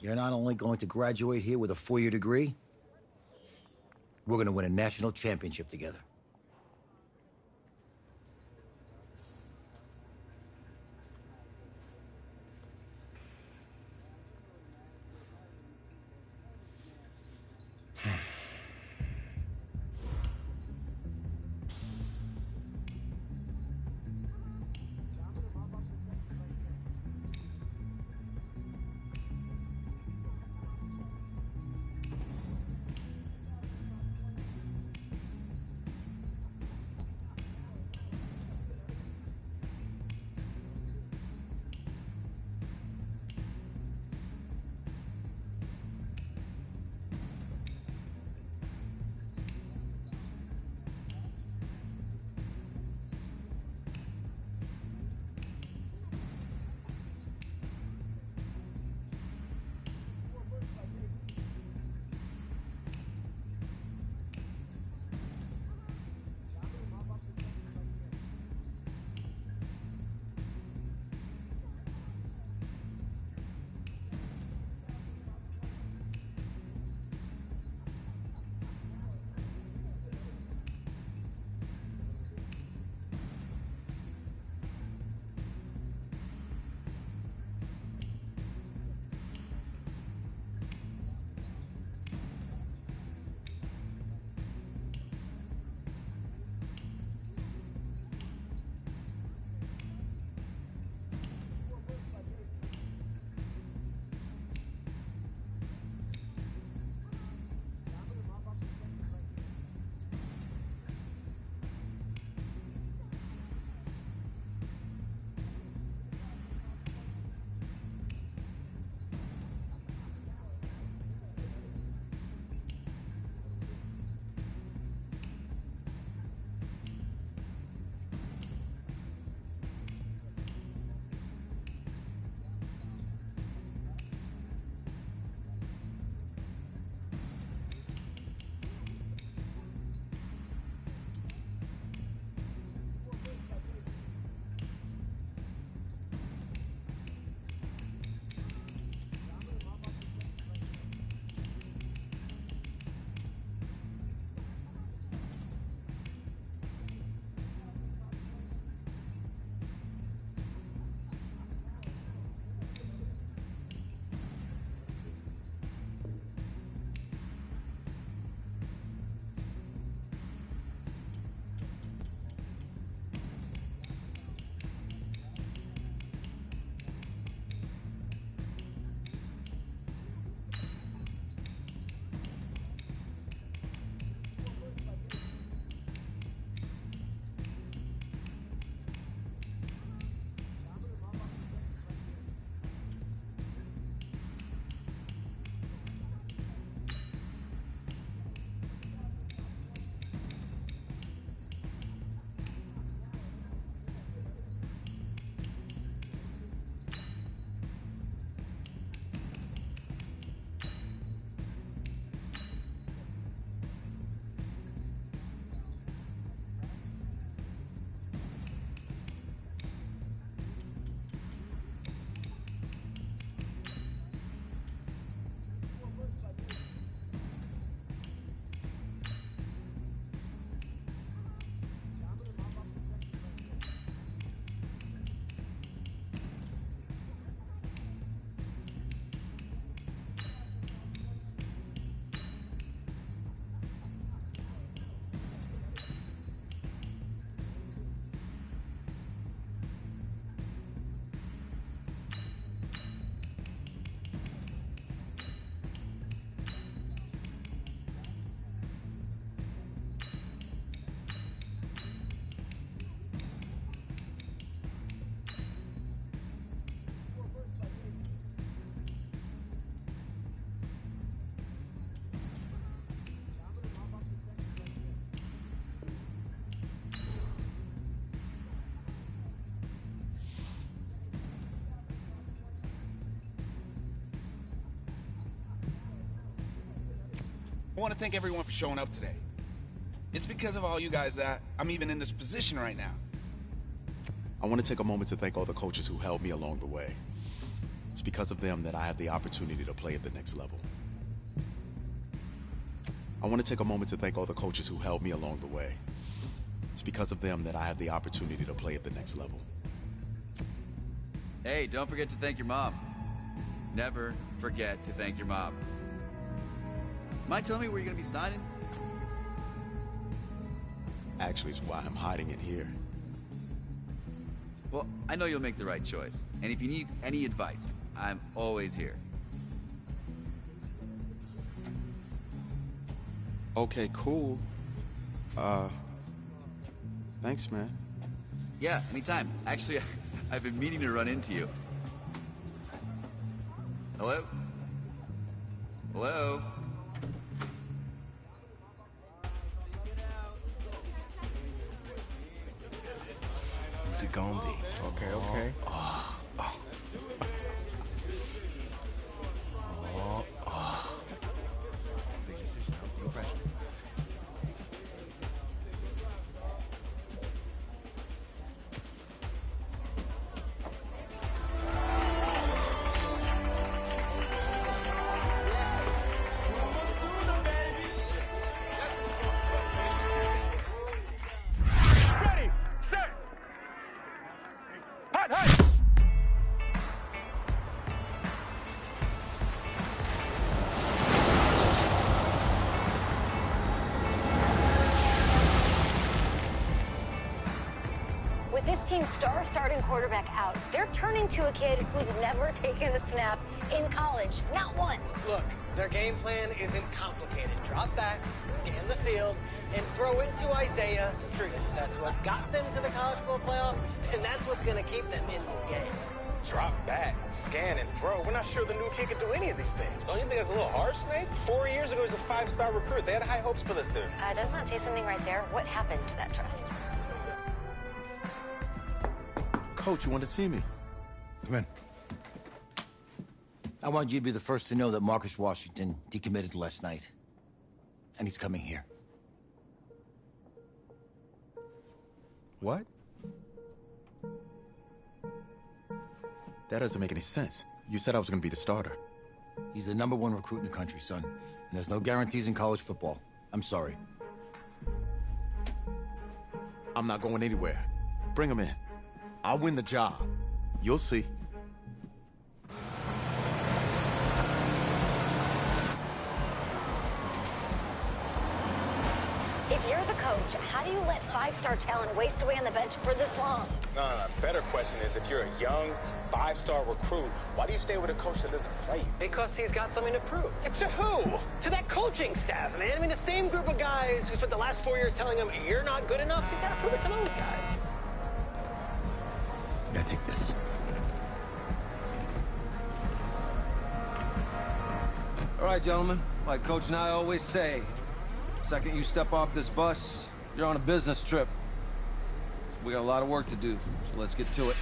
You're not only going to graduate here with a 4-year degree, we're going to win a national championship together. I want to thank everyone for showing up today. It's because of all you guys that I'm even in this position right now. I want to take a moment to thank all the coaches who helped me along the way. It's because of them that I have the opportunity to play at the next level. I want to take a moment to thank all the coaches who helped me along the way. It's because of them that I have the opportunity to play at the next level. Hey, don't forget to thank your mom. Never forget to thank your mom. Mind telling me where you're gonna be signing? Actually, it's why I'm hiding it here. Well, I know you'll make the right choice. And if you need any advice, I'm always here. Okay, cool. Thanks, man. Yeah, anytime. Actually, I've been meaning to run into you. Hello? Hello? Who's it gonna be? Okay, okay. Big decision. No pressure. Ready, set, hot, hot. With this team's star starting quarterback out, they're turning to a kid who's never taken a snap in college. Not one. Look, their game plan isn't complicated. Drop back, scan the field, and throw it to Isaiah Street. That's what got them to the college football playoff, and that's what's going to keep them in this game. Drop back, scan, and throw. We're not sure the new kid can do any of these things. Don't you think that's a little harsh, Snake? 4 years ago, he was a 5-star recruit. They had high hopes for this dude. Doesn't that say something right there? What happened to that trust? Coach, you want to see me? Come in. I want you to be the first to know that Marcus Washington decommitted last night. And he's coming here. What? That doesn't make any sense. You said I was going to be the starter. He's the #1 recruit in the country, son. And there's no guarantees in college football. I'm sorry. I'm not going anywhere. Bring him in. I'll win the job. You'll see. If you're the coach, how do you let 5-star talent waste away on the bench for this long? No. Better question is, if you're a young 5-star recruit, why do you stay with a coach that doesn't play you? Because he's got something to prove. To who? To that coaching staff, man. I mean, the same group of guys who spent the last 4 years telling him, you're not good enough, he's got to prove it to those guys. Yeah, take this. All right, gentlemen. Like Coach and I always say, second you step off this bus, you're on a business trip. We got a lot of work to do, so let's get to it.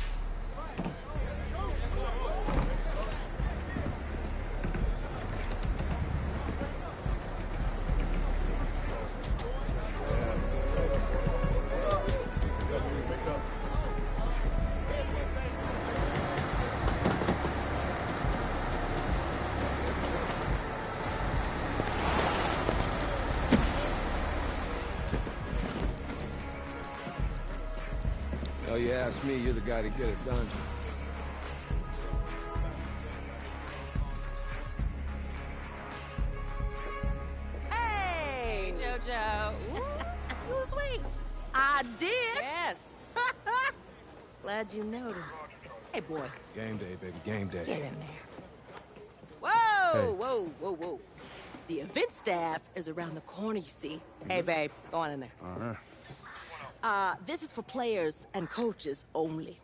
Oh, you ask me, you're the guy to get it done. Hey, JoJo. You was waiting. I did. Yes. Glad you noticed. Hey, boy, Game day, baby, game day. get in there. Whoa, whoa, whoa, whoa. The event staff is around the corner, you see. Hey, babe, go on in there. This is for players and coaches only.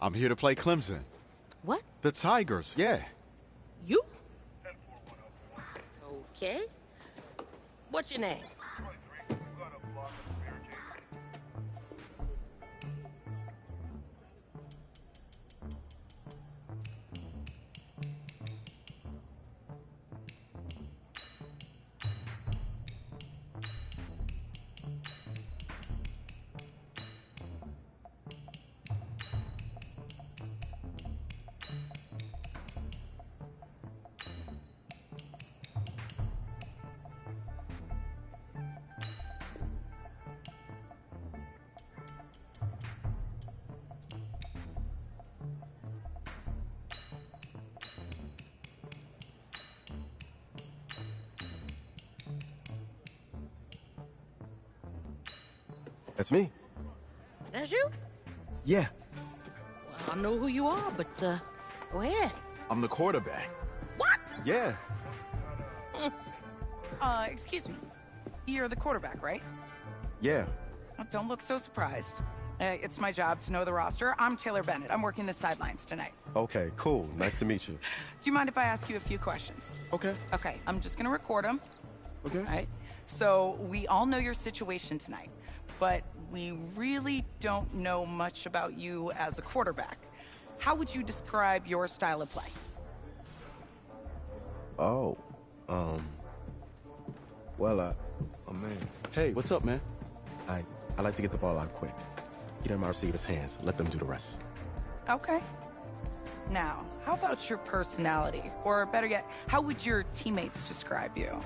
I'm here to play Clemson. What? The Tigers, yeah. You? Okay. What's your name? That's me. That's you? Yeah. Well, I know who you are, but go ahead. I'm the quarterback. What? Yeah. Excuse me. You're the quarterback, right? Yeah. Well, don't look so surprised. It's my job to know the roster. I'm Taylor Bennett. I'm working the sidelines tonight. Okay, cool. Nice to meet you. Do you mind if I ask you a few questions? Okay. Okay, I'm just gonna record them. Okay. All right. So we all know your situation tonight, but we really don't know much about you as a quarterback. How would you describe your style of play? Oh, well, oh man. Hey, what's up, man? I like to get the ball out quick. Get it in my receiver's hands. Let them do the rest. Okay. Now, how about your personality? Or better yet, how would your teammates describe you?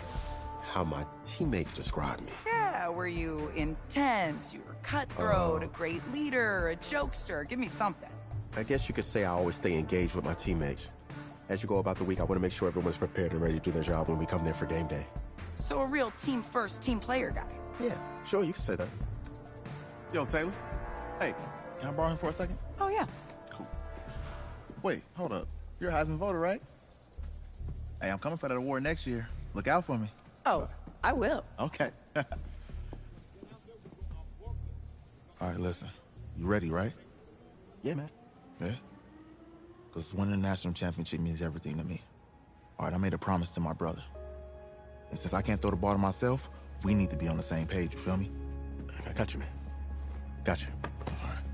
How my teammates describe me. Yeah, were you intense? You were cutthroat, a great leader, a jokester? Give me something. I guess you could say I always stay engaged with my teammates. As you go about the week, I want to make sure everyone's prepared and ready to do their job when we come there for game day. So a real team-first, team player guy. Yeah, sure, you can say that. Yo, Taylor. Hey, can I borrow him for a second? Oh, yeah. Cool. Wait, hold up. You're a Heisman voter, right? Hey, I'm coming for that award next year. Look out for me. Oh, I will. Okay. All right, listen. You ready, right? Yeah, man. Yeah? Because winning the national championship means everything to me. All right, I made a promise to my brother. And since I can't throw the ball to myself, we need to be on the same page, you feel me? I got you, man. Got you. All right.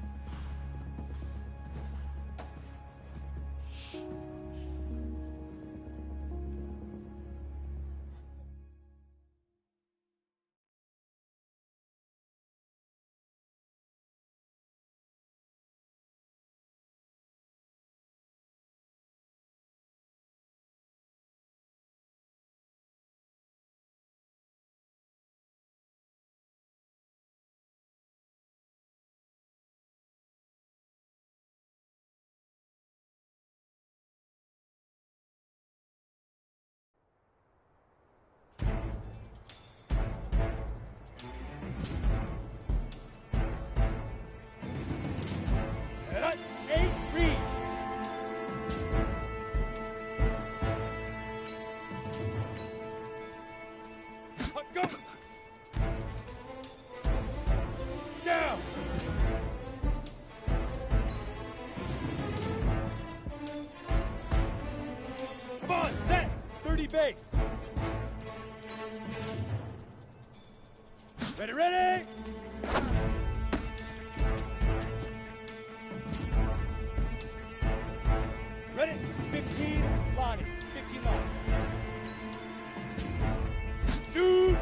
Base. Ready, ready! Ready? 15, Lonnie. 15, Lonnie. Shoot!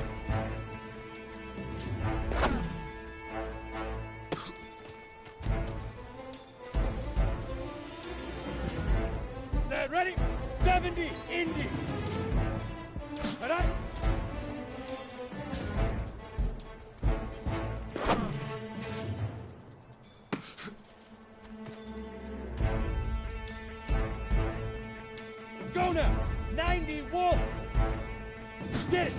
Set, ready? 70, Indy. Ready? Let's go now. 90 Wolf. Get it.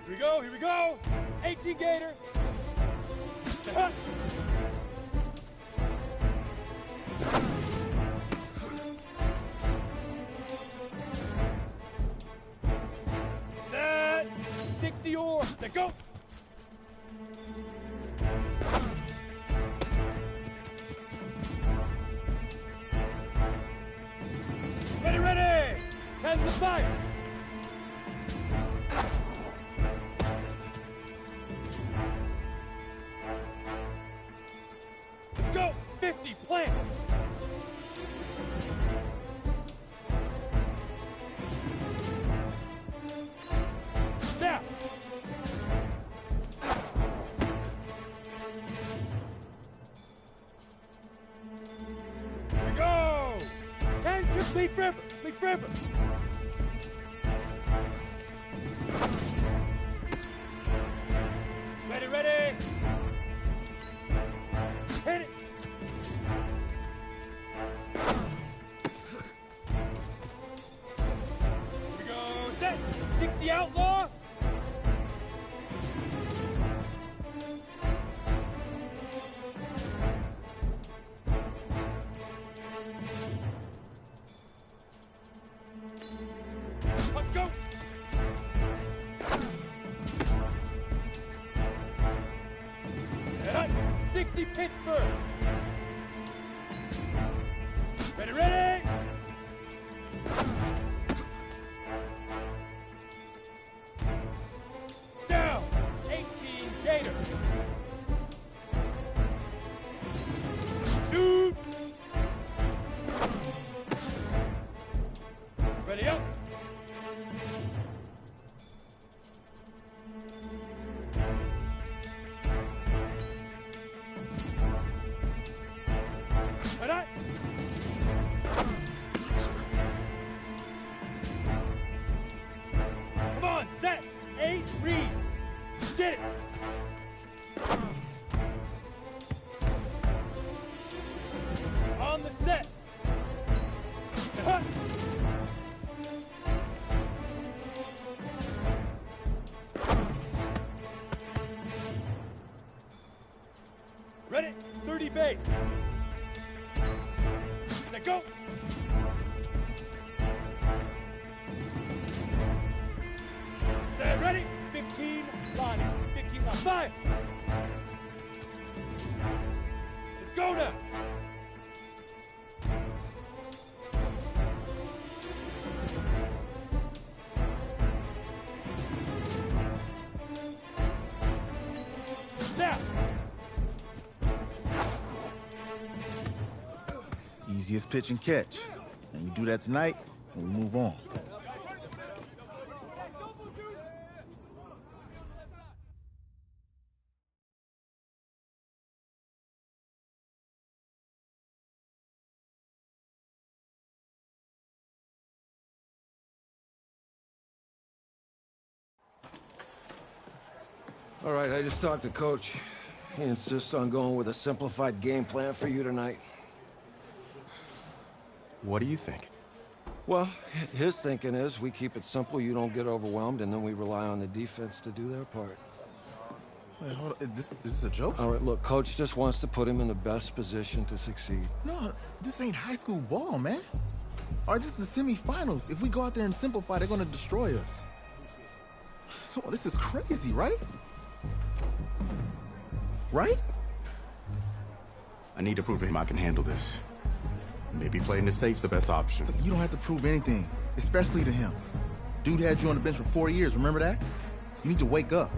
Here we go. Here we go. 18 Gator. Set, go! Ready, ready! 10 to fire! Let's go! 50, plant! Down! Here we go! 10 to Leaf River! Leaf River! Ready, ready! Hit it! Here we go, set! 60 outlaw! Let's go! Cut! 60 Pittsburgh! Ready, ready! Down! 18 Gator! Shoot! Ready up! Ready? Come on, set! 8, read! Get it! On the set! Cut! Ready? 30 base! Set, go! Set, ready? 15, Lonnie. 15, Lonnie. Fire! Let's go now! Now! Easiest pitch and catch. And you do that tonight, and we move on. All right, I just talked to Coach. He insists on going with a simplified game plan for you tonight. What do you think? Well, his thinking is we keep it simple, you don't get overwhelmed, and then we rely on the defense to do their part. Wait, hold on. This is a joke? All right, look, Coach just wants to put him in the best position to succeed. No, this ain't high school ball, man. All right, this is the semifinals. If we go out there and simplify, they're gonna destroy us. Come on, this is crazy, right? Right? I need to prove to him I can handle this. Maybe playing it safe's the best option. Look, you don't have to prove anything, especially to him. Dude had you on the bench for 4 years, remember that? You need to wake up.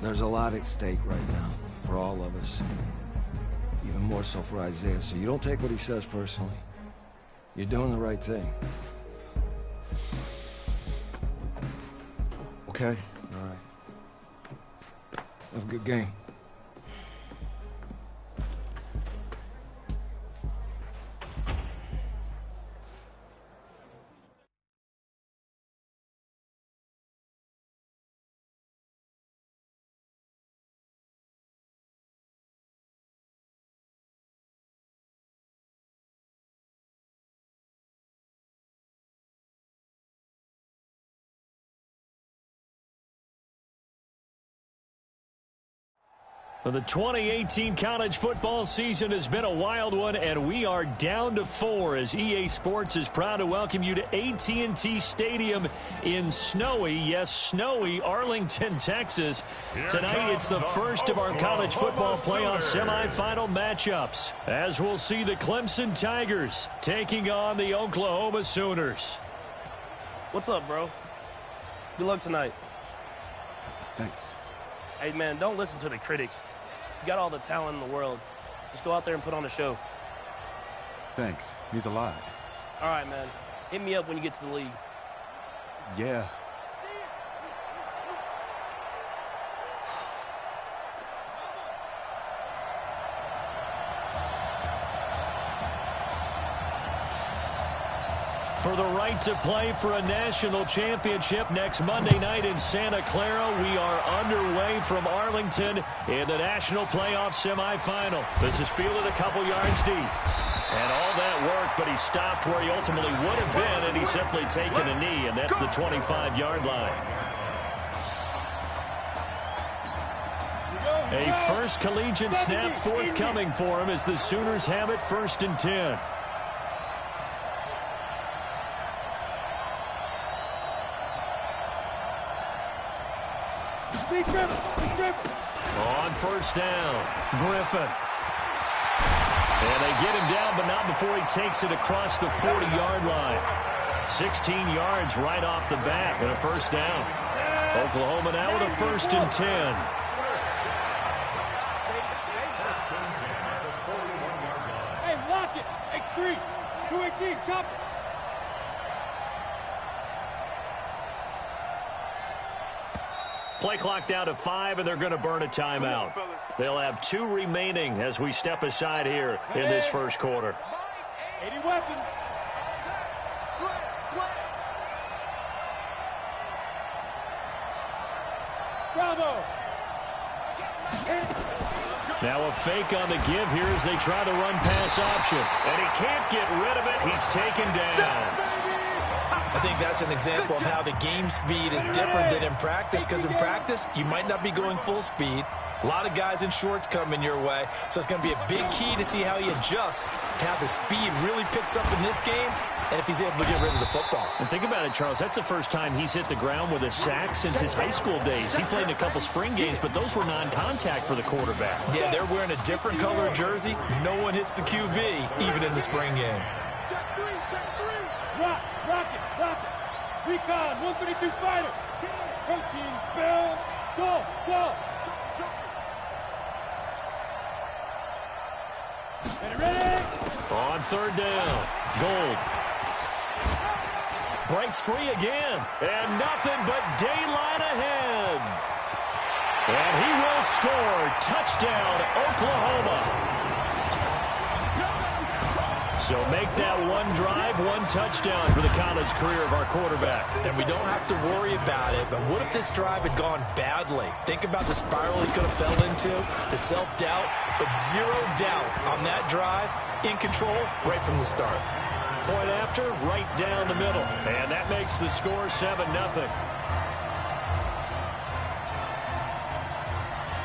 There's a lot at stake right now for all of us. Even more so for Isaiah, so you don't take what he says personally. You're doing the right thing. Okay. All right. Have a good game. Well, the 2018 college football season has been a wild one, and we are down to 4 as EA Sports is proud to welcome you to AT&T Stadium in snowy, yes, snowy Arlington, Texas. Tonight, it's the first of our college football playoff semifinal matchups, as we'll see the Clemson Tigers taking on the Oklahoma Sooners. What's up, bro? Good luck tonight. Thanks. Hey, man, don't listen to the critics. You got all the talent in the world. Just go out there and put on a show. Thanks. Means a lot. All right, man. Hit me up when you get to the league. Yeah. For the right to play for a national championship next Monday night in Santa Clara, we are underway from Arlington in the national playoff semifinal. This is fielded a couple yards deep. And all that work, but he stopped where he ultimately would have been, and he's simply taken a knee, and that's the 25-yard line. A first collegiate snap forthcoming for him as the Sooners have it 1st and 10. On first down, Griffin. And they get him down, but not before he takes it across the 40-yard line. 16 yards right off the bat and a first down. Oklahoma now with a 1st and 10. Hey, lock it. X3. 218, chop it. Play clock down to 5, and they're going to burn a timeout. They'll have 2 remaining as we step aside here in this first quarter. 80 weapons. Bravo. Now a fake on the give here as they try the run-pass option. And he can't get rid of it. He's taken down. I think that's an example of how the game speed is different than in practice, because in practice, you might not be going full speed. A lot of guys in shorts coming your way, so it's going to be a big key to see how he adjusts, how the speed really picks up in this game, and if he's able to get rid of the football. And think about it, Charles. That's the first time he's hit the ground with a sack since his high school days. He played in a couple spring games, but those were non-contact for the quarterback. Yeah, they're wearing a different color jersey. No one hits the QB, even in the spring game. Rock it. Recon, 132 fighter. Protein, spell, go. Ready? On 3rd down, Gold. Breaks free again, and nothing but daylight ahead. And he will score. Touchdown, Oklahoma. So make that one drive, one touchdown for the college career of our quarterback. And we don't have to worry about it, but what if this drive had gone badly? Think about the spiral he could have fell into, the self-doubt, but zero doubt on that drive, in control right from the start. Point after, right down the middle. And that makes the score 7-0.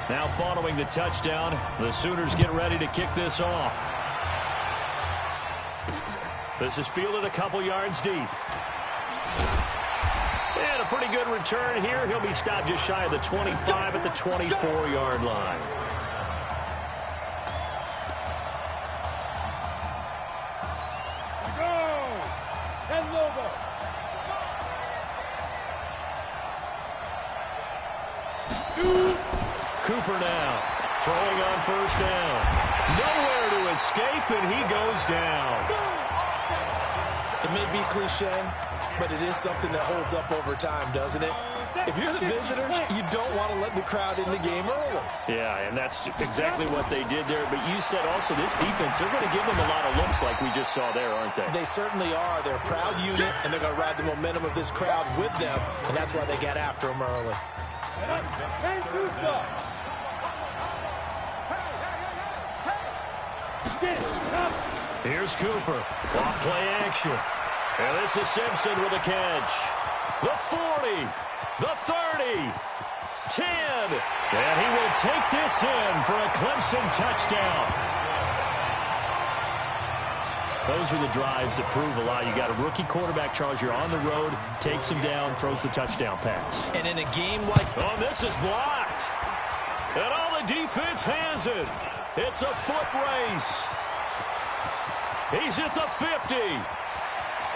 Now following the touchdown, the Sooners get ready to kick this off. This is fielded a couple yards deep. And a pretty good return here. He'll be stopped just shy of the 25 at the 24-yard line. Cooper now throwing on first down. Nowhere to escape, and he goes down. It may be cliche, but it is something that holds up over time, doesn't it? If you're the visitors, you don't want to let the crowd in the game early. Yeah, and that's exactly what they did there. But you said also this defense, they're going to give them a lot of looks like we just saw there, aren't they? They certainly are. They're a proud unit, and they're going to ride the momentum of this crowd with them, and that's why they got after them early. Here's Cooper. Off play action. And this is Simpson with a catch. The 40. The 30. 10. And he will take this in for a Clemson touchdown. Those are the drives that prove a lot. You got a rookie quarterback, Charles. You're on the road, takes him down, throws the touchdown pass. And in a game like... Oh, this is blocked. And all the defense has it. It's a foot race. He's at the 50.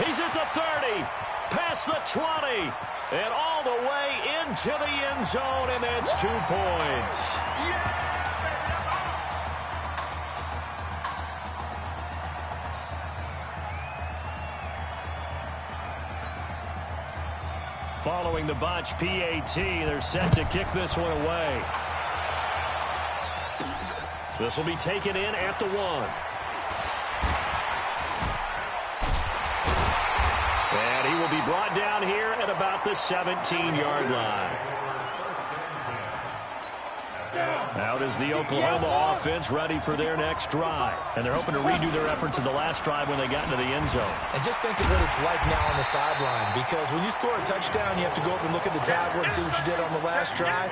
He's at the 30. Past the 20. And all the way into the end zone, and that's 2 points. Following the botch PAT, they're set to kick this one away. This will be taken in at the 1. And he will be brought down here at about the 17-yard line. Out is the Oklahoma offense ready for their next drive. And they're hoping to redo their efforts in the last drive when they got into the end zone. And just think of what it's like now on the sideline. Because when you score a touchdown, you have to go up and look at the tablet and see what you did on the last drive.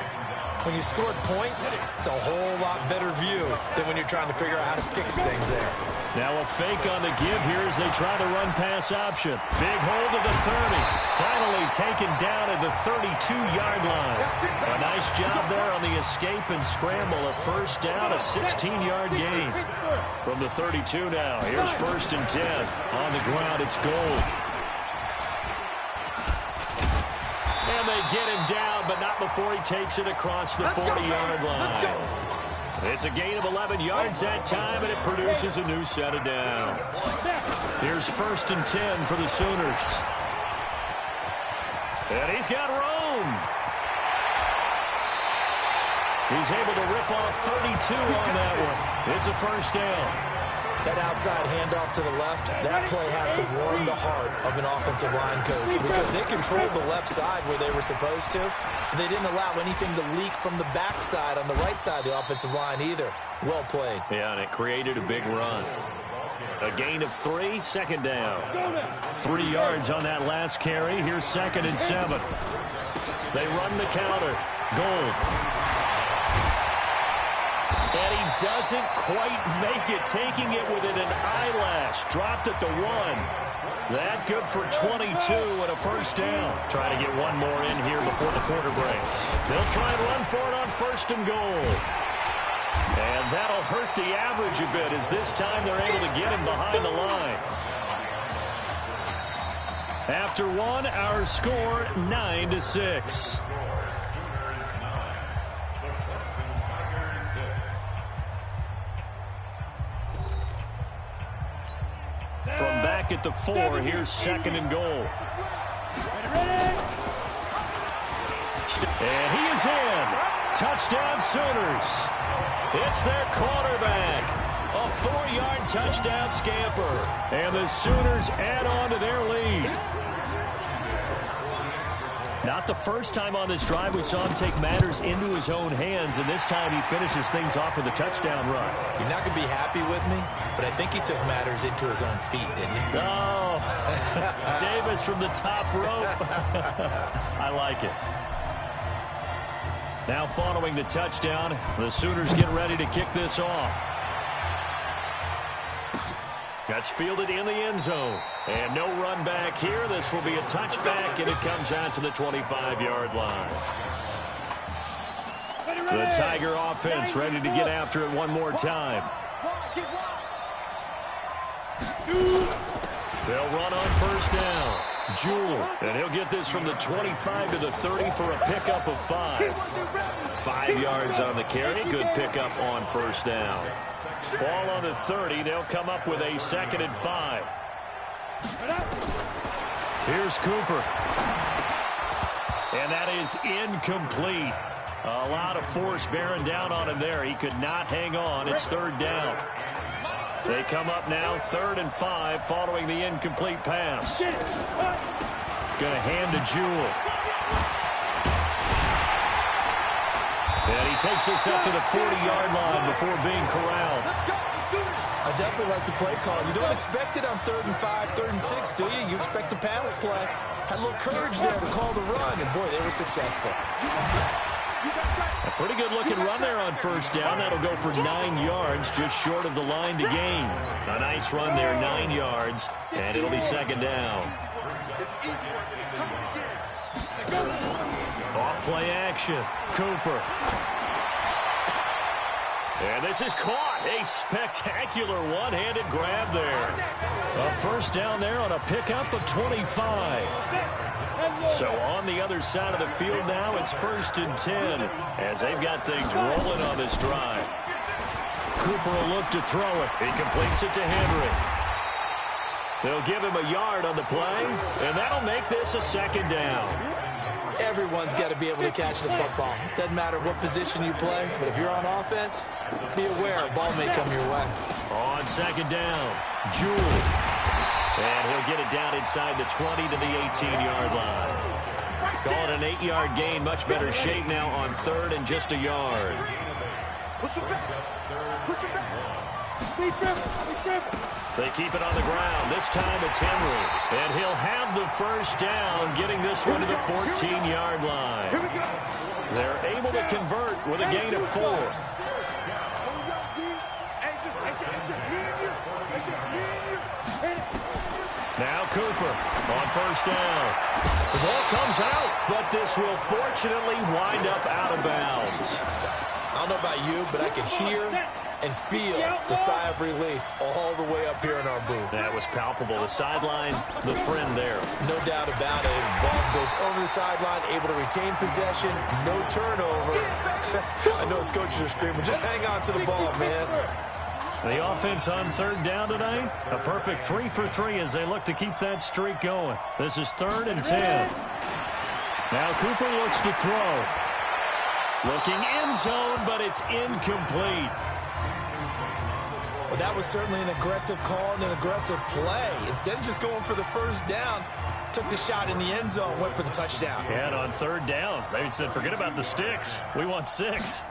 When you scored points, it's a whole lot better view than when you're trying to figure out how to fix things there. Now a fake on the give here as they try the run-pass option. Big hold of the 30. Finally taken down at the 32-yard line. A nice job there on the escape and scramble. A first down, a 16-yard gain. From the 32 now, here's 1st and 10. On the ground, it's Gold. And they get him down, but not before he takes it across the 40-yard line. It's a gain of 11 yards that time, and it produces a new set of downs. Here's 1st and 10 for the Sooners. And he's got room. He's able to rip off 32 on that one. It's a first down. That outside handoff to the left, that play has to warm the heart of an offensive line coach because they controlled the left side where they were supposed to. They didn't allow anything to leak from the backside on the right side of the offensive line either. Well played. Yeah, and it created a big run. A gain of 3, 2nd down. 3 yards on that last carry. Here's 2nd and 7. They run the counter. Gold. And he doesn't quite make it, taking it within an eyelash. Dropped at the 1. That good for 22 and a first down. Trying to get one more in here before the quarter breaks. They'll try and run for it on 1st and goal. And that'll hurt the average a bit as this time they're able to get him behind the line. After 1, our score 9-6. From back at the 4, here's 2nd and goal. And he is in. Touchdown Sooners. It's their quarterback. A 4-yard touchdown scamper. And the Sooners add on to their lead. Not the first time on this drive we saw him take matters into his own hands, and this time he finishes things off with a touchdown run. You're not going to be happy with me, but I think he took matters into his own feet, didn't he? Oh, Davis from the top rope. I like it. Now following the touchdown, the Sooners get ready to kick this off. That's fielded in the end zone. And no run back here. This will be a touchback, and it comes out to the 25-yard line. The Tiger offense ready to get after it one more time. They'll run on first down. Jewell, and he'll get this from the 25 to the 30 for a pickup of 5. 5 yards on the carry. Good pickup on first down. Ball on the 30. They'll come up with a 2nd and 5. Here's Cooper. And that is incomplete. A lot of force bearing down on him there. He could not hang on. It's 3rd down. They come up now 3rd and 5 following the incomplete pass. Going to hand to Jewell. And he takes this up to the 40-yard line before being corralled. I definitely like the play call. You don't expect it on 3rd and 5, 3rd and 6, do you? You expect a pass play. Had a little courage there to call the run, and boy, they were successful. A pretty good-looking run there on first down. That'll go for 9 yards, just short of the line to gain. A nice run there, 9 yards, and it'll be second down. Off play action. Cooper. And this is caught. A spectacular one-handed grab there. A first down there on a pickup of 25. So on the other side of the field now, it's 1st and 10 as they've got things rolling on this drive. Cooper will look to throw it. He completes it to Henry. They'll give him a yard on the play, and that'll make this a second down. Everyone's got to be able to catch the football. Doesn't matter what position you play, but if you're on offense, be aware a ball may come your way. On second down, Jewell. And he'll get it down inside the 20 to the 18-yard line. Call it an 8-yard gain. Much better shape now on 3rd and just a yard. Push him back. Push him back. Be driven. Be driven. They keep it on the ground. This time it's Henry. And he'll have the first down, getting this one to the 14-yard line. They're able to convert with a gain of 4. Now Cooper on first down. The ball comes out, but this will fortunately wind up out of bounds. I don't know about you, but I can hear and feel the sigh of relief all the way up here in our booth. That was palpable. The sideline, the friend there. No doubt about it. Ball goes over the sideline, able to retain possession, no turnover. I know his coaches are screaming, just hang on to the ball, man. The offense on 3rd down tonight, a perfect 3 for 3 as they look to keep that streak going. This is 3rd and 10. Now Cooper looks to throw. Looking end zone, but it's incomplete. Well, that was certainly an aggressive call and an aggressive play. Instead of just going for the first down, took the shot in the end zone, went for the touchdown. And on 3rd down, they said, forget about the sticks. We want 6.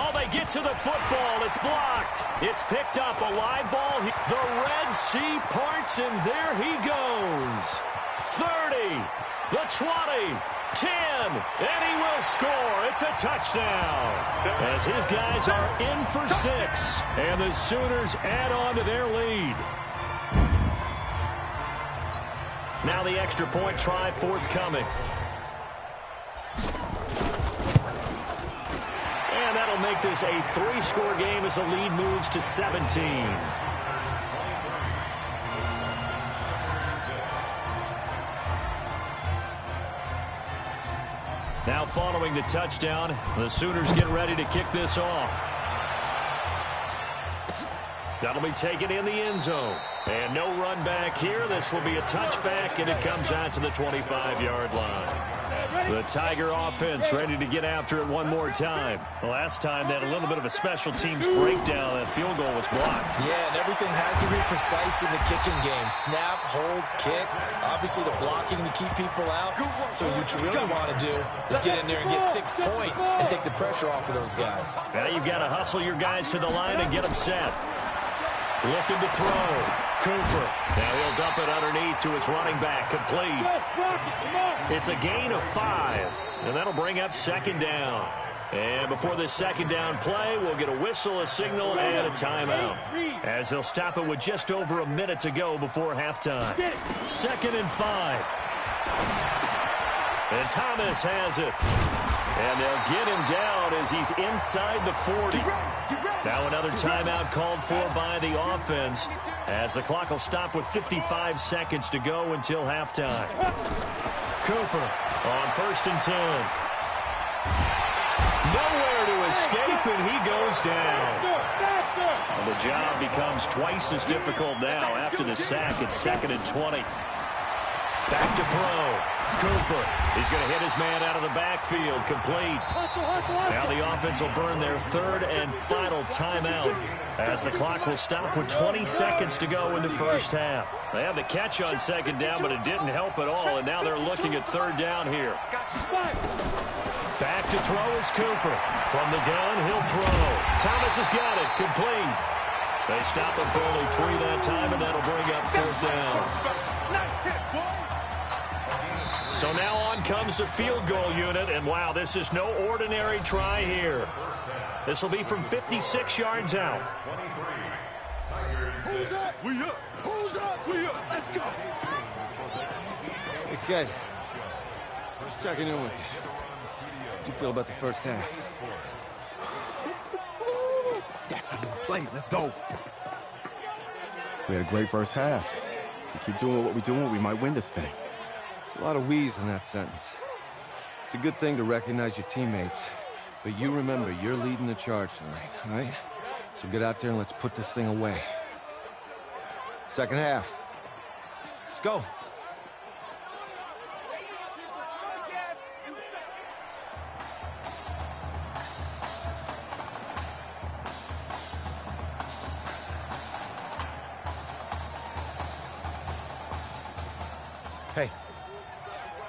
Oh, they get to the football. It's blocked. It's picked up. A live ball. The Red Sea parts, and there he goes. 30, the 20, 10, and he will score. It's a touchdown. As his guys are in for 6, and the Sooners add on to their lead. Now the extra point try forthcoming. And that'll make this a 3-score game as the lead moves to 17. Now following the touchdown, the Sooners get ready to kick this off. That'll be taken in the end zone. And no run back here. This will be a touchback, and it comes out to the 25-yard line. The Tiger offense ready to get after it one more time. Last time they had a little bit of a special teams breakdown. That field goal was blocked. Yeah, and everything has to be precise in the kicking game. Snap, hold, kick. Obviously the blocking to keep people out. So what you really want to do is get in there and get 6 points and take the pressure off of those guys. Now you've got to hustle your guys to the line and get them set. Looking to throw. Cooper. Now he'll dump it underneath to his running back. Complete. It's a gain of 5. And that'll bring up 2nd down. And before this 2nd down play, we'll get a whistle, a signal, and a timeout. As they'll stop it with just over a minute to go before halftime. 2nd and 5. And Thomas has it. And they'll get him down as he's inside the 40. Now another timeout called for by the offense as the clock will stop with 55 seconds to go until halftime. Cooper on 1st and 10. Nowhere to escape, and he goes down. Well, the job becomes twice as difficult now after the sack. It's 2nd and 20. Back to throw. Cooper. He's going to hit his man out of the backfield. Complete. Now the offense will burn their 3rd and final timeout as the clock will stop with 20 seconds to go in the first half. They had the catch on 2nd down, but it didn't help at all, and now they're looking at 3rd down here. Back to throw is Cooper. From the gun, he'll throw. Thomas has got it. Complete. They stop him for only 3 that time, and that'll bring up 4th down. So now on comes the field goal unit, and wow, this is no ordinary try here. This will be from 56 yards out. Who's up? We up. Who's up? We up. Let's go. Hey, kid. Just checking in with you. How'd you feel about the first half? That's how we play. Let's go. We had a great first half. We keep doing what we're doing, we might win this thing. There's a lot of wheeze in that sentence. It's a good thing to recognize your teammates, but you remember you're leading the charge tonight, all right? So get out there and let's put this thing away. Second half. Let's go. Hey.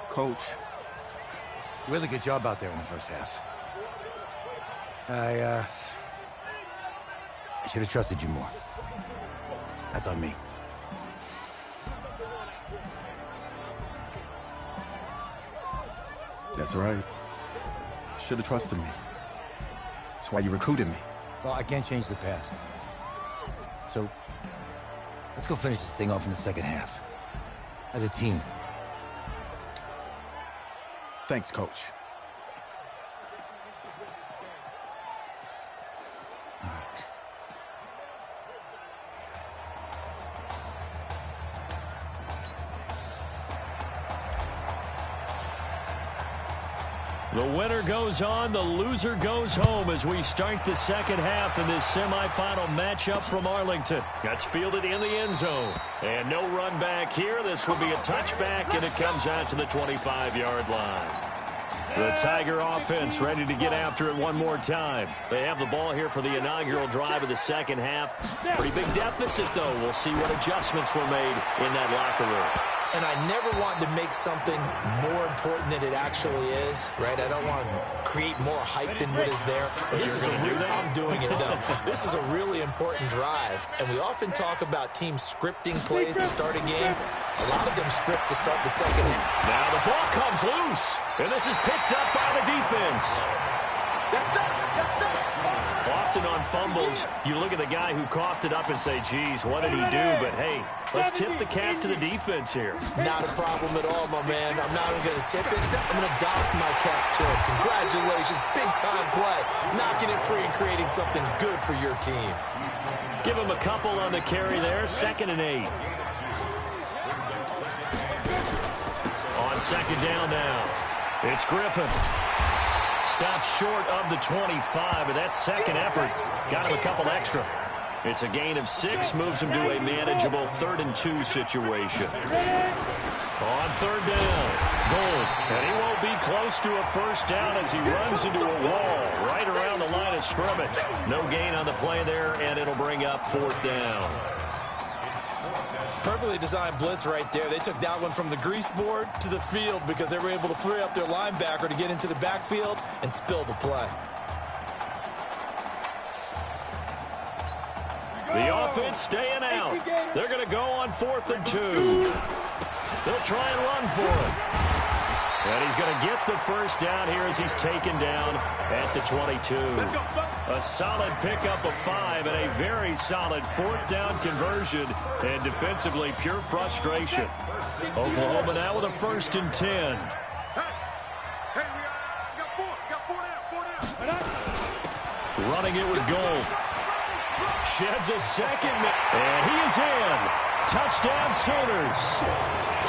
Coach. Really good job out there in the first half. I should have trusted you more. That's on me. That's right. Should have trusted me. That's why you recruited me. Well, I can't change the past. So, let's go finish this thing off in the second half. As a team. Thanks, Coach. The winner goes on, the loser goes home as we start the second half in this semifinal matchup from Arlington. That's fielded in the end zone. And no run back here. This will be a touchback, and it comes out to the 25-yard line. The Tiger offense ready to get after it one more time. They have the ball here for the inaugural drive of the second half. Pretty big deficit, though. We'll see what adjustments were made in that locker room. And I never want to make something more important than it actually is, right? I don't want to create more hype than what is there. But this is I'm doing it, though. This is a really important drive. And we often talk about teams scripting plays to start a game. A lot of them script to start the second half. Now the ball comes loose. And this is picked up by the defense. Often on fumbles, you look at the guy who coughed it up and say, geez, what did he do? But, hey, let's tip the cap to the defense here. Not a problem at all, my man. I'm not even going to tip it. I'm going to doff my cap to him. Congratulations. Big-time play. Knocking it free and creating something good for your team. Give him a couple on the carry there. 2nd and 8. On second down now. It's Griffin. Stopped short of the 25, but that second effort got him a couple extra. It's a gain of 6, moves him to a manageable 3rd and 2 situation. On 3rd down, Gold, and he won't be close to a first down as he runs into a wall right around the line of scrimmage. No gain on the play there, and it'll bring up 4th down. Perfectly designed blitz right there. They took that one from the grease board to the field because they were able to free up their linebacker to get into the backfield and spill the play. The offense staying out. They're going to go on 4th and 2. They'll try and run for it. And he's going to get the first down here as he's taken down at the 22. A solid pickup of 5 and a very solid 4th down conversion. And defensively, pure frustration. Oklahoma now with a 1st and 10. Running it with Gold. Sheds a second. And he is in. Touchdown Sooners.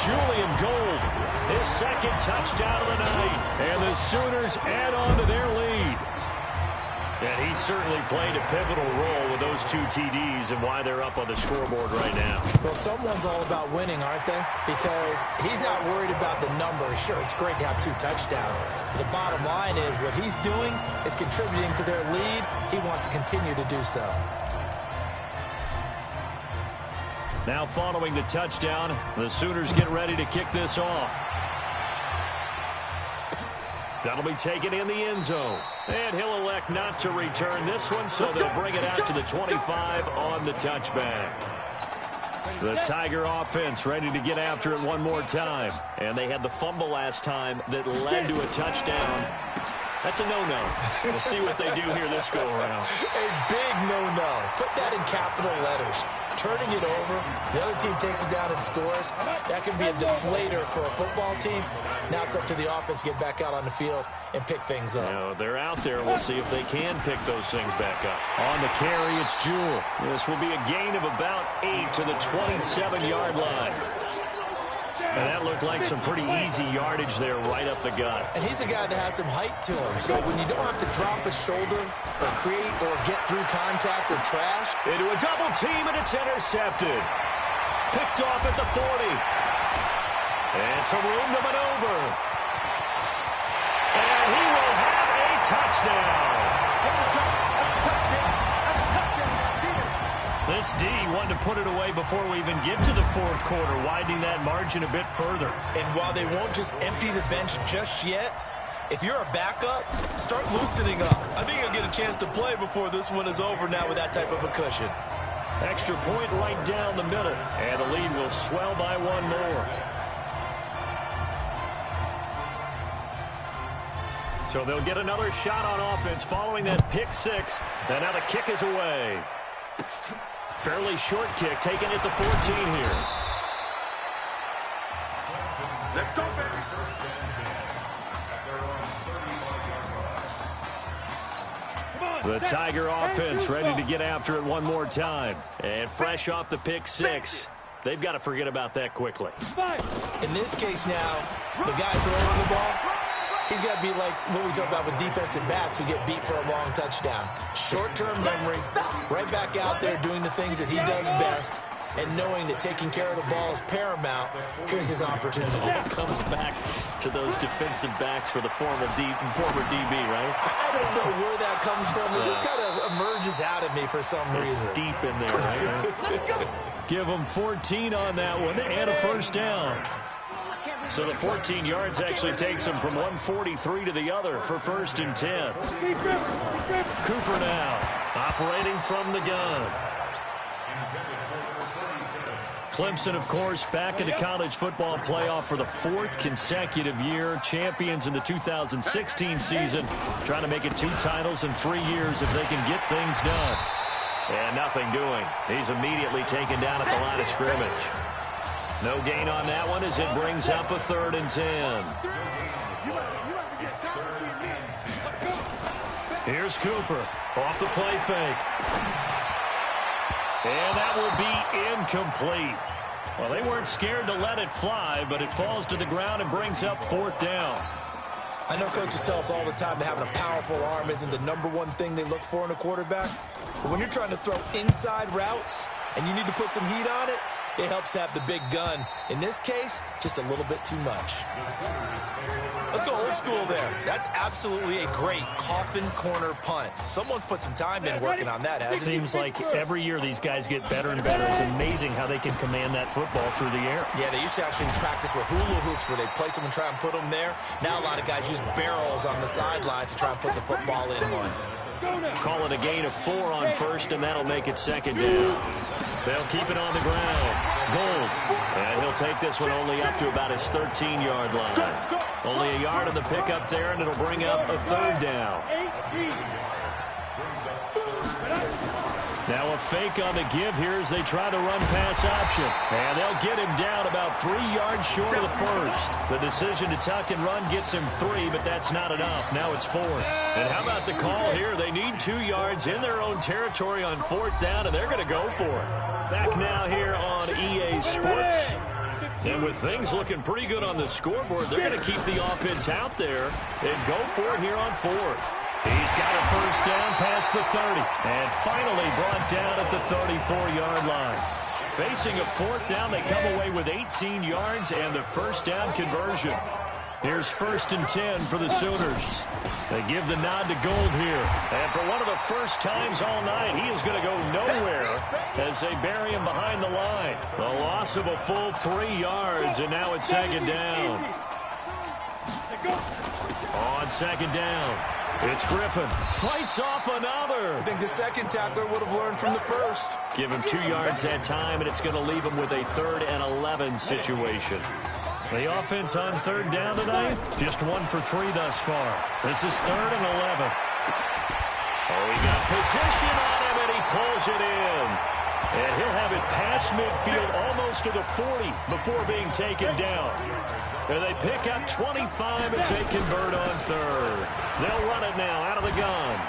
Julian Gold, his 2nd touchdown of the night. And the Sooners add on to their lead. And he certainly played a pivotal role with those 2 TDs and why they're up on the scoreboard right now. Well, someone's all about winning, aren't they? Because he's not worried about the numbers. Sure, it's great to have 2 touchdowns. But the bottom line is what he's doing is contributing to their lead. He wants to continue to do so. Now following the touchdown, the Sooners get ready to kick this off. That'll be taken in the end zone. And he'll elect not to return this one, so they'll bring it out to the 25 on the touchback. The Tiger offense ready to get after it one more time. And they had the fumble last time that led to a touchdown. That's a no-no. We'll see what they do here this go-around. A big no-no. Put that in capital letters. Turning it over, the other team takes it down and scores. That can be a deflator for a football team. Now it's up to the offense to get back out on the field and pick things up. They're out there. We'll see if they can pick those things back up. On the carry, it's Jewell. This will be a gain of about 8 to the 27-yard line. And that looked like some pretty easy yardage there right up the gut. And he's a guy that has some height to him. So when you don't have to drop a shoulder or create or get through contact or trash. Into a double team, and it's intercepted. Picked off at the 40. And some room to maneuver. And he will have a touchdown. This D wanted to put it away before we even get to the fourth quarter, widening that margin a bit further. And while they won't just empty the bench just yet, if you're a backup, start loosening up. I think you'll get a chance to play before this one is over now with that type of a cushion. Extra point right down the middle, and the lead will swell by one more. So they'll get another shot on offense following that pick six, and now the kick is away. Fairly short kick, taken at the 14 here. Let's go, baby. The Tiger offense ready to get after it one more time. And fresh off the pick six, they've got to forget about that quickly. In this case now, the guy throwing the ball, he's got to be like what we talk about with defensive backs who get beat for a long touchdown. Short-term memory, right back out there doing the things that he does best, and knowing that taking care of the ball is paramount. Here's his opportunity. Comes back to those defensive backs for the former DB, right? I don't know where that comes from. It just kind of emerges out of me for some reason. It's deep in there, right? Give them 14 on that one and a first down. So the 14 yards actually takes them from 143 to the other for 1st and 10. Cooper now operating from the gun. Clemson, of course, back in the college football playoff for the 4th consecutive year. Champions in the 2016 season, trying to make it 2 titles in 3 years if they can get things done. And nothing doing. He's immediately taken down at the line of scrimmage. No gain on that one as it brings up a 3rd and 10. Here's Cooper off the play fake. And that will be incomplete. Well, they weren't scared to let it fly, but it falls to the ground and brings up 4th down. I know coaches tell us all the time that having a powerful arm isn't the #1 thing they look for in a quarterback. But when you're trying to throw inside routes and you need to put some heat on it, it helps have the big gun. In this case, just a little bit too much. Let's go old school there. That's absolutely a great coffin corner punt. Someone's put some time in working on that, hasn't it? Seems like every year these guys get better and better. It's amazing how they can command that football through the air. Yeah, they used to actually practice with hula hoops where they place them and try and put them there. Now a lot of guys use barrels on the sidelines to try and put the football in one. Call it a gain of 4 on 1st, and that'll make it 2nd down. They'll keep it on the ground. Gold. And he'll take this one only up to about his 13-yard line. Only a yard on the pickup there, and it'll bring up a 3rd down. Now a fake on the give here as they try to run pass option. And they'll get him down about 3 yards short of the 1st. The decision to tuck and run gets him 3, but that's not enough. Now it's 4th. And how about the call here? They need 2 yards in their own territory on 4th down, and they're going to go for it. Back now here on EA Sports. And with things looking pretty good on the scoreboard, they're going to keep the offense out there and go for it here on 4th. He's got a first down past the 30. And finally brought down at the 34-yard line. Facing a 4th down, they come away with 18 yards and the first down conversion. Here's 1st and 10 for the Sooners. They give the nod to Gold here. And for one of the first times all night, he is going to go nowhere as they bury him behind the line. A loss of a full 3 yards, and now it's 2nd down. On 2nd down, It's Griffin. Fights off another. I think the second tackler would have learned from the first. Give him 2 yards that time, and it's going to leave him with a 3rd and 11 situation. The offense on 3rd down tonight, just 1 for 3 thus far. This is 3rd and 11. Oh, he got position on him, and he pulls it in. And he'll have it past midfield almost to the 40 before being taken down. And they pick up 25 as they convert on 3rd. They'll run it now out of the gun.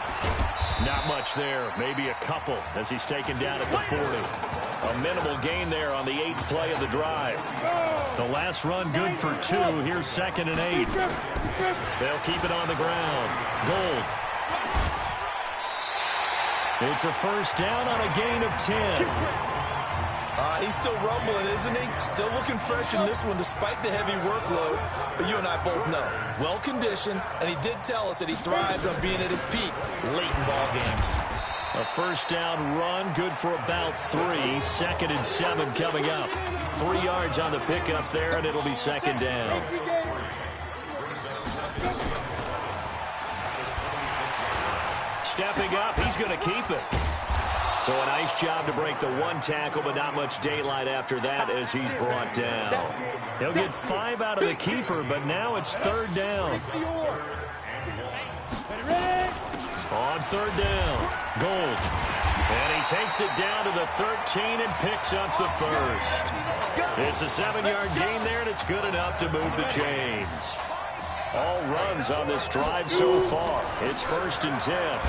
Not much there, maybe a couple as he's taken down at the 40. A minimal gain there on the 8th play of the drive. The last run good for 2. Here's 2nd and 8. They'll keep it on the ground. Gold. It's a 1st down on a gain of 10. He's still rumbling, isn't he? Still looking fresh in this one despite the heavy workload. But you and I both know, well-conditioned, and he did tell us that he thrives on being at his peak late in ball games. A 1st down run, good for about 3. 2nd and 7 coming up. 3 yards on the pickup there, and it'll be 2nd down. Stepping up, he's going to keep it. So a nice job to break the 1 tackle, but not much daylight after that as he's brought down. He'll get 5 out of the keeper, but now it's 3rd down. On 3rd down, Gold. And he takes it down to the 13 and picks up the 1st. It's a 7-yard gain there, and it's good enough to move the chains. All runs on this drive so far. It's 1st and 10.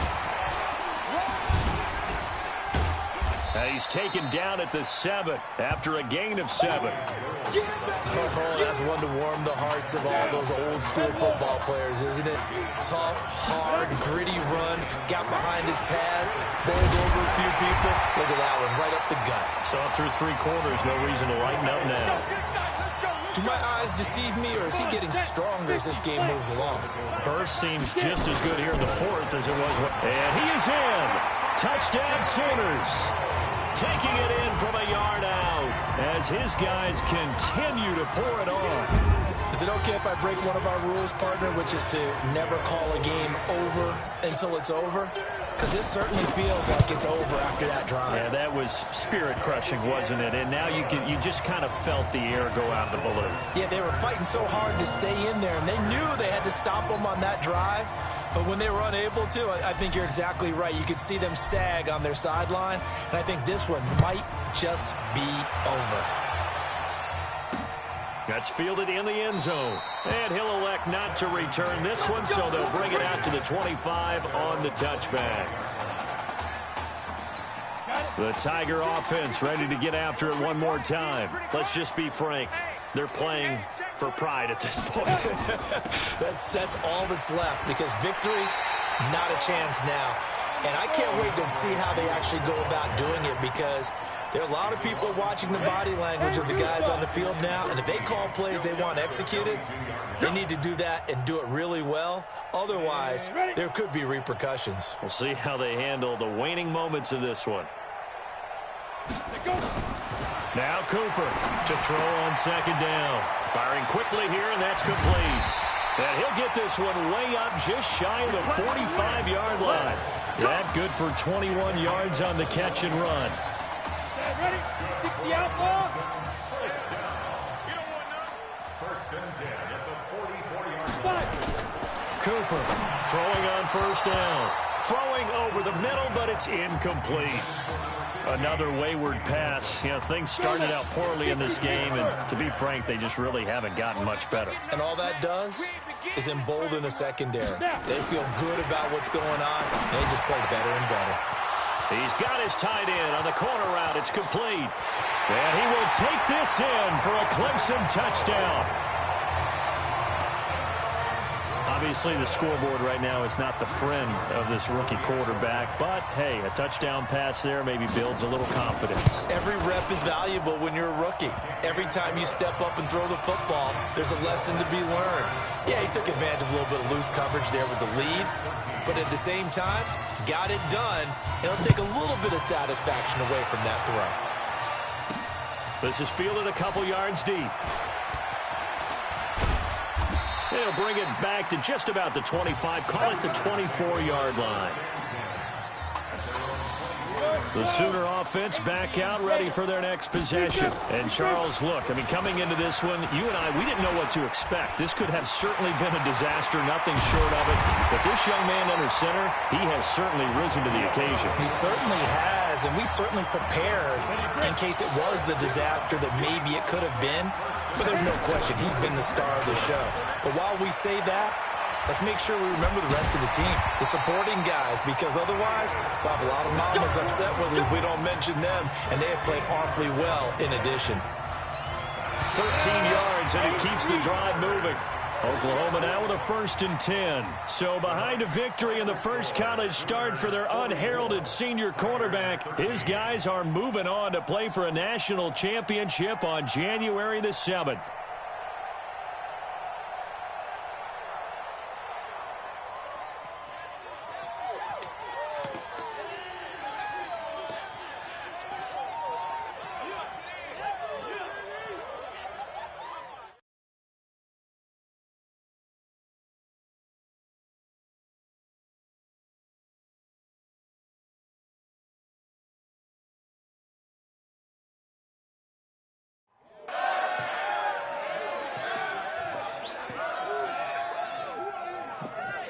He's taken down at the 7 after a gain of 7. Oh, that's one to warm the hearts of all those old-school football players, isn't it? Tough, hard, gritty run. Got behind his pads, bowled over a few people. Look at that one, right up the gut. Saw through 3 quarters, no reason to lighten up now. Do my eyes deceive me, or is he getting stronger as this game moves along? Burst seems just as good here in the 4th as it was. And he is in. Touchdown Sooners. Taking it in from a yard out as his guys continue to pour it on. Is it okay if I break one of our rules, partner, which is to never call a game over until it's over? Because this certainly feels like it's over after that drive. Yeah, that was spirit-crushing, wasn't it? And now you just kind of felt the air go out of the balloon. Yeah, they were fighting so hard to stay in there, and they knew they had to stop them on that drive. But when they were unable to, I think you're exactly right. You could see them sag on their sideline, and I think this one might just be over. That's fielded in the end zone. And he'll elect not to return this one, so they'll bring it out to the 25 on the touchback. The Tiger offense ready to get after it one more time. Let's just be frank. They're playing for pride at this point. That's all that's left, because victory, not a chance now. And I can't wait to see how they actually go about doing it, because there are a lot of people watching the body language of the guys on the field now, and if they call plays they want executed, they need to do that and do it really well. Otherwise, there could be repercussions. We'll see how they handle the waning moments of this one. Now Cooper to throw on 2nd down. Firing quickly here, and that's complete. And he'll get this one way up just shy of the 45-yard line. That good for 21 yards on the catch and run. Ready? 60 out ball. First and 10 at the 40-yard Cooper throwing on 1st down. Throwing over the middle, but it's incomplete. Another wayward pass. You know, things started out poorly in this game, and to be frank, they just really haven't gotten much better. And all that does is embolden a secondary. They feel good about what's going on, and they just play better and better. He's got his tight end on the corner route. It's complete. And he will take this in for a Clemson touchdown. Obviously, the scoreboard right now is not the friend of this rookie quarterback. But, hey, a touchdown pass there maybe builds a little confidence. Every rep is valuable when you're a rookie. Every time you step up and throw the football, there's a lesson to be learned. Yeah, he took advantage of a little bit of loose coverage there with the lead. But at the same time, got it done. It'll take a little bit of satisfaction away from that throw. This is fielded a couple yards deep. They'll bring it back to just about the 25, call it the 24-yard line. The Sooner offense back out, ready for their next possession. And Charles, look, I mean, coming into this one, you and I, we didn't know what to expect. This could have certainly been a disaster, nothing short of it. But this young man under center, he has certainly risen to the occasion. He certainly has, and we certainly prepared in case it was the disaster that maybe it could have been. But there's no question, he's been the star of the show. But while we say that, let's make sure we remember the rest of the team, the supporting guys, because otherwise we'll have a lot of mamas upset with us if we don't mention them, and they have played awfully well in addition. 13 yards, and it keeps the drive moving. Oklahoma now with a 1st and 10. So behind a victory in the first college start for their unheralded senior quarterback, his guys are moving on to play for a national championship on January the 7th.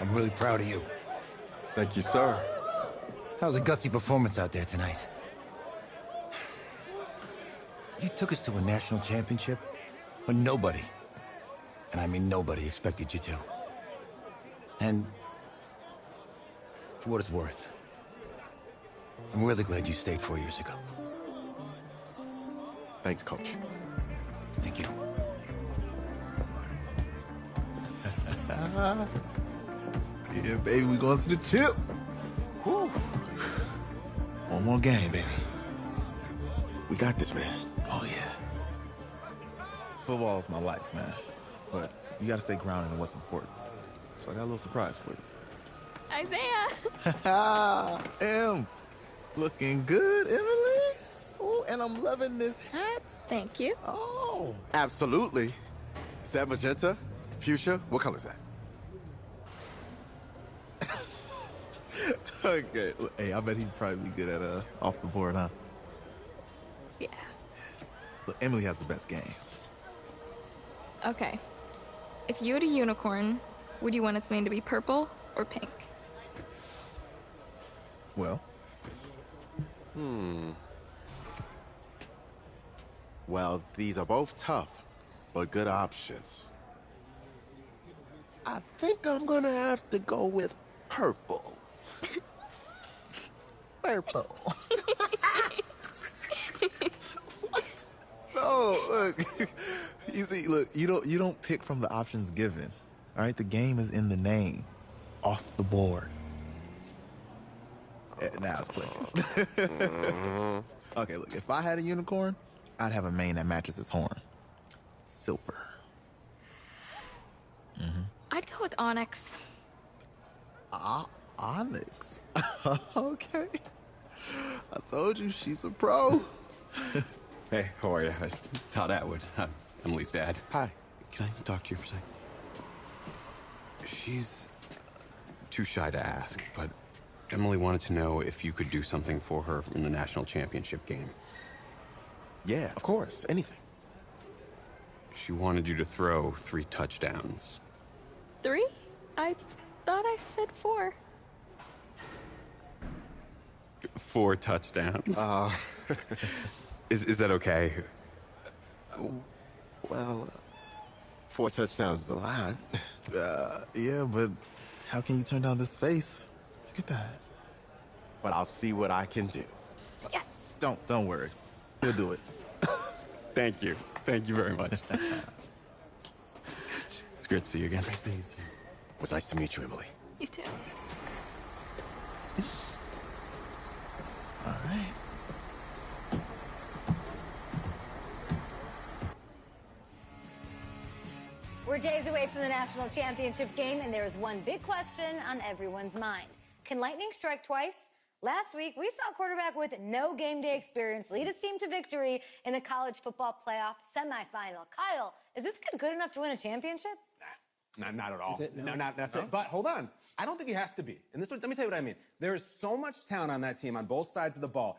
I'm really proud of you. Thank you, sir. That was a gutsy performance out there tonight. You took us to a national championship when nobody, and I mean nobody, expected you to. And for what it's worth, I'm really glad you stayed 4 years ago. Thanks, Coach. Thank you. Yeah, baby, we going to the chip. Woo. One more game, baby. We got this, man. Oh, yeah. Football is my life, man. But you got to stay grounded in what's important. So I got a little surprise for you. Isaiah! Em, looking good, Emily. Oh, and I'm loving this hat. Thank you. Oh. Absolutely. Is that magenta? Fuchsia? What color is that? Okay. Hey, I bet he'd probably be good at off the board, huh? Yeah. Look, Emily has the best games. Okay. If you had a unicorn, would you want its mane to be purple or pink? Well? Well, these are both tough, but good options. I think I'm gonna have to go with purple. Purple. No, look. You see, look, you don't pick from the options given. All right, the game is in the name. Off the board. Now it's playing. Okay, look, if I had a unicorn, I'd have a mane that matches its horn. Silver. I'd go with onyx. Onyx? Okay. I told you, she's a pro. Hey, how are you? Todd Atwood. I'm Emily's dad. Hi. Can I talk to you for a second? She's too shy to ask, but Emily wanted to know if you could do something for her in the national championship game. Yeah, of course. Anything. She wanted you to throw 3 touchdowns. 3? I thought I said 4. 4 touchdowns? Is that okay? Well, 4 touchdowns is a lot. Yeah, but how can you turn down this face? Look at that. But I'll see what I can do. Yes. Don't worry. He'll do it. Thank you. Thank you very much. It's great to see you again. Great to see you. It was nice to meet you, Emily. You too. All right. We're days away from the national championship game, and there is one big question on everyone's mind. Can lightning strike twice? Last week, we saw a quarterback with no game day experience lead his team to victory in the college football playoff semifinal. Kyle, is this kid good enough to win a championship? Not at all. That's it? No, that's it. But hold on. I don't think he has to be. And let me tell you what I mean. There is so much talent on that team on both sides of the ball.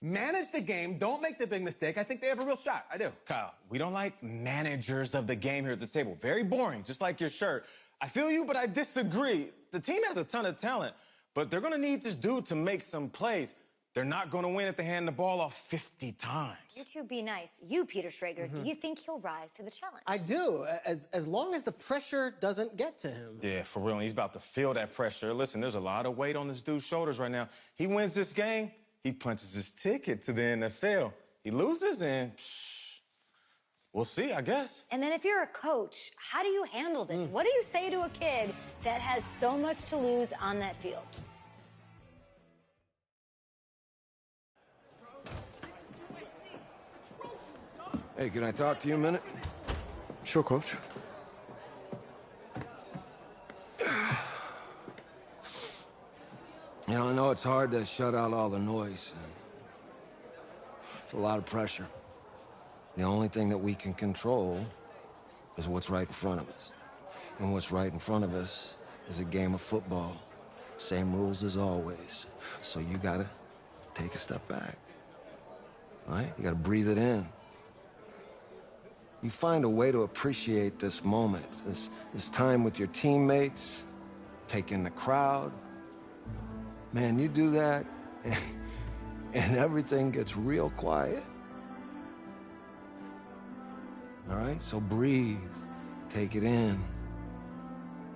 Manage the game. Don't make the big mistake. I think they have a real shot. I do. Kyle, we don't like managers of the game here at the table. Very boring, just like your shirt. I feel you, but I disagree. The team has a ton of talent, but they're going to need this dude to make some plays. They're not going to win if they hand the ball off 50 times. You two be nice. You, Peter Schrager, do you think he'll rise to the challenge? I do, as long as the pressure doesn't get to him. Yeah, for real. He's about to feel that pressure. Listen, there's a lot of weight on this dude's shoulders right now. He wins this game, he punches his ticket to the NFL. He loses, and we'll see, I guess. And then if you're a coach, how do you handle this? What do you say to a kid that has so much to lose on that field? Hey, can I talk to you a minute? Sure, Coach. You know, I know it's hard to shut out all the noise. It's a lot of pressure. The only thing that we can control is what's right in front of us. And what's right in front of us is a game of football. Same rules as always. So you gotta take a step back. All right? You gotta breathe it in. You find a way to appreciate this moment, this time with your teammates, take in the crowd. Man, you do that, and everything gets real quiet. All right? So breathe, take it in.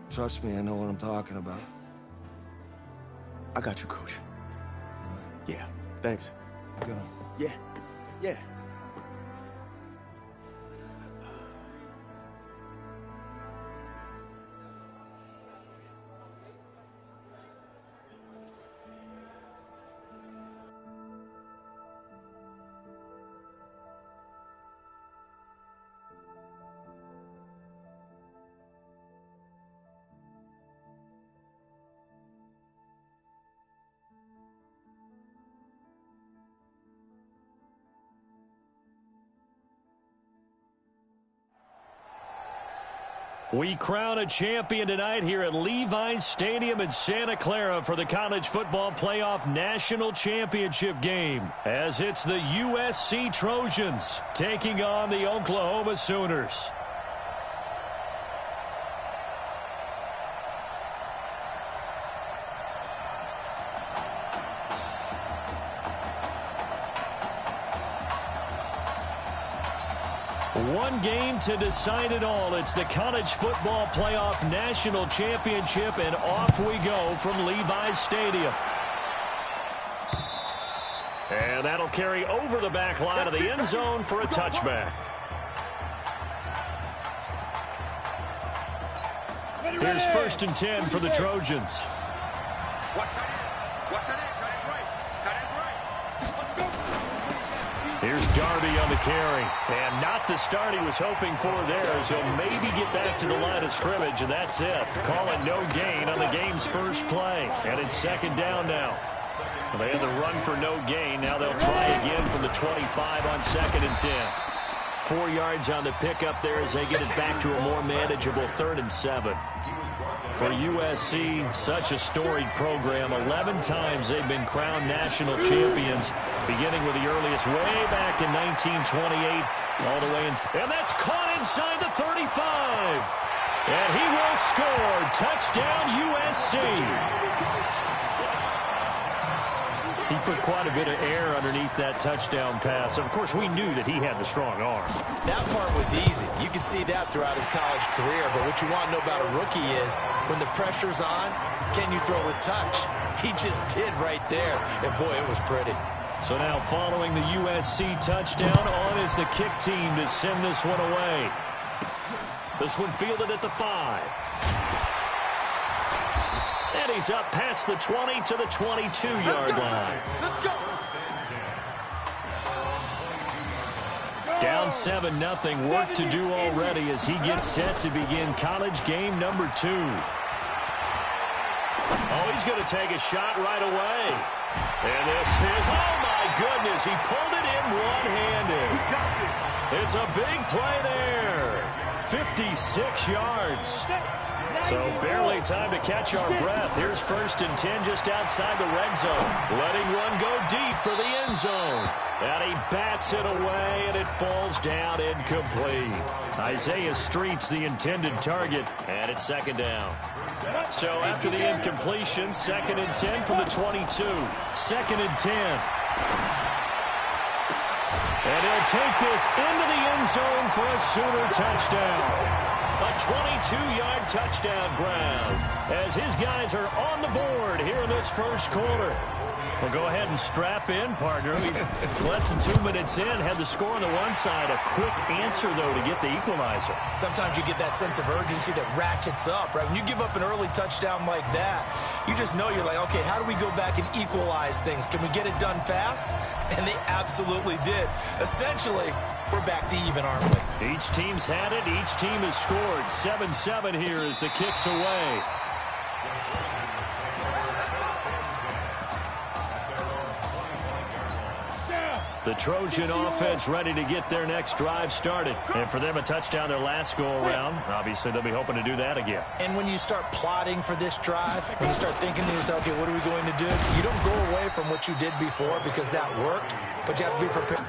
Trust me, I know what I'm talking about. I got you, Coach. Yeah, thanks. Go. Yeah. We crown a champion tonight here at Levi's Stadium in Santa Clara for the College Football Playoff National Championship game, as it's the USC Trojans taking on the Oklahoma Sooners. One game to decide it all. It's the College Football Playoff National Championship, and off we go from Levi's Stadium. And that'll carry over the back line of the end zone for a touchback. Here's 1st and 10 for the Trojans. Here's Darby on the carry. And not the start he was hoping for there, as he'll maybe get back to the line of scrimmage, and that's it. Call it no gain on the game's first play. And it's 2nd down now. Well, they had the run for no gain. Now they'll try again from the 25 on 2nd and 10. 4 yards on the pickup there as they get it back to a more manageable 3rd and 7. For USC, such a storied program. 11 times they've been crowned national champions, beginning with the earliest way back in 1928, all the way in. And that's caught inside the 35. And he will score. Touchdown, USC. He put quite a bit of air underneath that touchdown pass. Of course, we knew that he had the strong arm. That part was easy. You can see that throughout his college career. But what you want to know about a rookie is when the pressure's on, can you throw with touch? He just did right there. And, boy, it was pretty. So now following the USC touchdown, on is the kick team to send this one away. This one fielded at the 5. And he's up past the 20 to the 22-yard line. Down 7-0. Work to do already as he gets set to begin college game number 2. Oh, he's going to take a shot right away. And this is, oh my goodness, he pulled it in one-handed. It's a big play there. 56 yards. So barely time to catch our breath. Here's 1st and 10 just outside the red zone. Letting one go deep for the end zone. And he bats it away, and it falls down incomplete. Isaiah Street's the intended target, and it's 2nd down. So after the incompletion, 2nd and 10 from the 22. 2nd and 10. And he'll take this into the end zone for a Sooner touchdown. A 22-yard touchdown ground as his guys are on the board here in this 1st quarter. Well, go ahead and strap in, partner. We've less than 2 minutes in, had the score on the one side. A quick answer, though, to get the equalizer. Sometimes you get that sense of urgency that ratchets up, right? When you give up an early touchdown like that, you just know you're like, okay, how do we go back and equalize things? Can we get it done fast? And they absolutely did. Essentially, we're back to even, aren't we? Each team's had it. Each team has scored. 7-7 here as the kick's away. The Trojan offense ready to get their next drive started. And for them, a touchdown their last go-around. Obviously, they'll be hoping to do that again. And when you start plotting for this drive, when you start thinking to yourself, okay, what are we going to do? You don't go away from what you did before because that worked, but you have to be prepared.